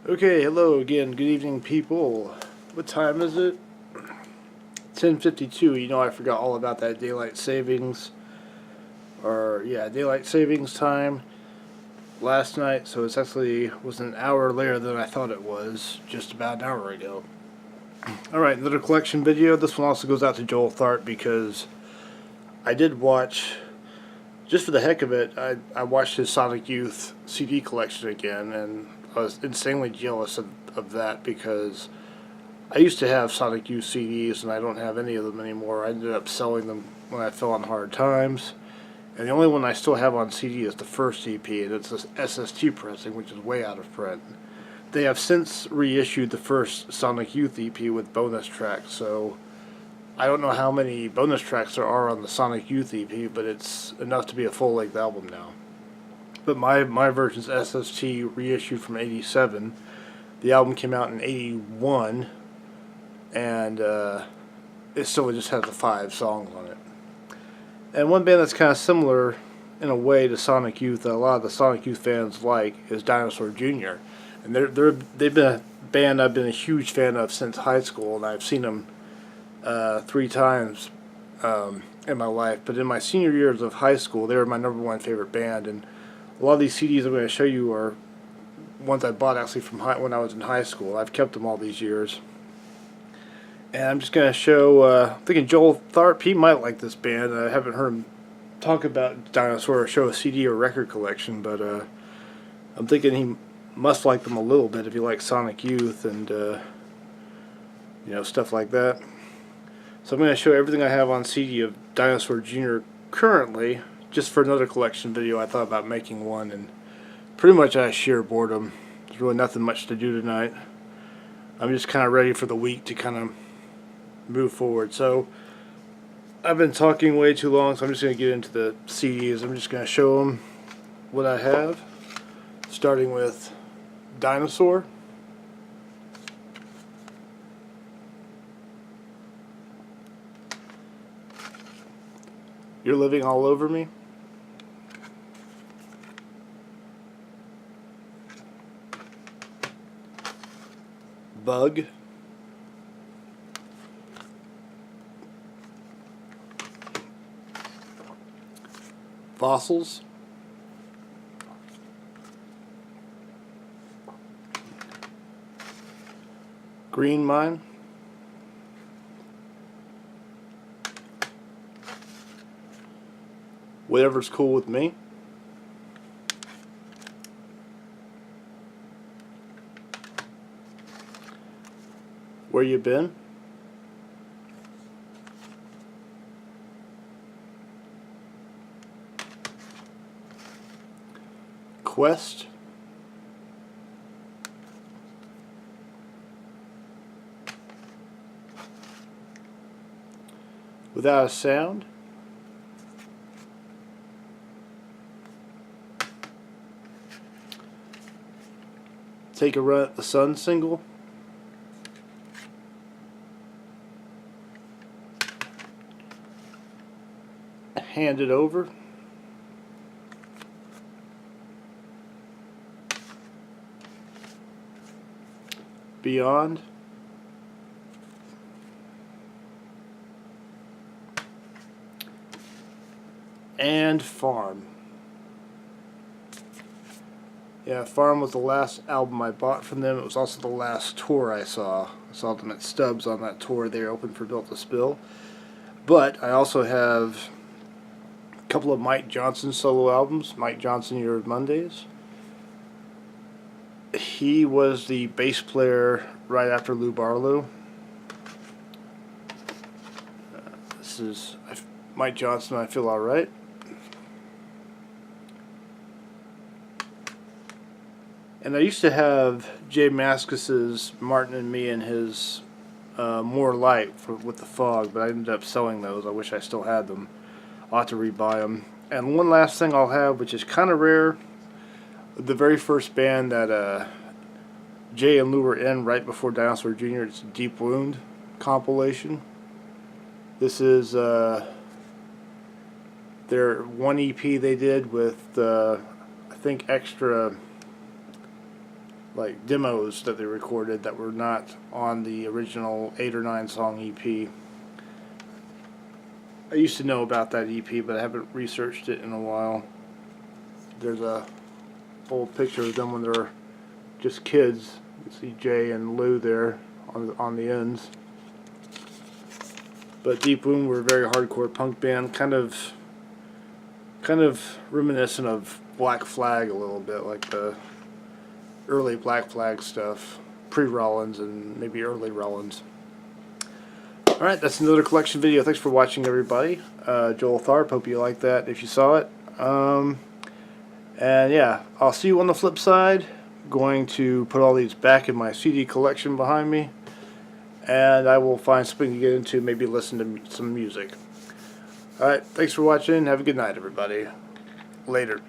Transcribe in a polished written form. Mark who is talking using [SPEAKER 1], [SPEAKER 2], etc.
[SPEAKER 1] Okay, hello again. Good evening, people. What time is it? 10:52. You know, I forgot all about that daylight savings, daylight savings time last night. So it's actually was an hour later than I thought it was, just about an hour ago. All right, another collection video. This one also goes out to Joel Tharp because I did watch, just for the heck of it, I watched his Sonic Youth CD collection again, and I was insanely jealous of that because I used to have Sonic Youth CDs, and I don't have any of them anymore. I ended up selling them when I fell on hard times. And the only one I still have on CD is the first EP, and it's this SST pressing, which is way out of print. They have since reissued the first Sonic Youth EP with bonus tracks, so I don't know how many bonus tracks there are on the Sonic Youth EP, but it's enough to be a full-length album now. But my version's SST reissued from '87. The album came out in '81, and it still just has the 5 songs on it. And one band that's kind of similar in a way to Sonic Youth that a lot of the Sonic Youth fans like is Dinosaur Jr. And they've been a band I've been a huge fan of since high school, and I've seen them 3 times in my life. But in my senior years of high school, they were my #1 favorite band, and a lot of these CDs I'm going to show you are ones I bought actually from when I was in high school. I've kept them all these years. And I'm just going to show, I'm thinking Joel Tharp, he might like this band. I haven't heard him talk about Dinosaur or show a CD or record collection, but I'm thinking he must like them a little bit if he likes Sonic Youth and, stuff like that. So I'm going to show everything I have on CD of Dinosaur Jr. currently, just for another collection video. I thought about making one, and pretty much out of sheer boredom. There's really nothing much to do tonight. I'm just kind of ready for the week to kind of move forward. So I've been talking way too long, so I'm just going to get into the CDs. I'm just going to show them what I have, starting with Dinosaur. You're Living All Over Me. Bug. Fossils. Green Mine. Whatever's Cool with Me. Where You Been? Quest. Without a Sound. Take a Run at the Sun single. Hand It Over. Beyond. And Farm. Yeah, Farm was the last album I bought from them. It was also the last tour I saw. I saw them at Stubbs on that tour. They opened for Built to Spill. But I also have a couple of Mike Johnson solo albums. Mike Johnson, Your Mondays. He was the bass player right after Lou Barlow. This is Mike Johnson, I Feel Alright. And I used to have Jay Mascis's Martin and Me and his More Light with the Fog, but I ended up selling those. I wish I still had them. I'll have to rebuy them. And one last thing I'll have, which is kind of rare, the very first band that Jay and Lou were in right before Dinosaur Jr., it's Deep Wound compilation. This is their one EP they did with, I think, extra like demos that they recorded that were not on the original 8 or 9 song EP. I used to know about that EP, but I haven't researched it in a while. There's a old picture of them when they were just kids. You see Jay and Lou there on the ends. But Deep Wound were a very hardcore punk band, kind of reminiscent of Black Flag a little bit, like the early Black Flag stuff, pre-Rollins and maybe early Rollins. Alright, that's another collection video. Thanks for watching, everybody. Joel Tharp, hope you liked that if you saw it. And yeah, I'll see you on the flip side. I'm going to put all these back in my CD collection behind me, and I will find something to get into, maybe listen to some music. Alright, thanks for watching. Have a good night, everybody. Later.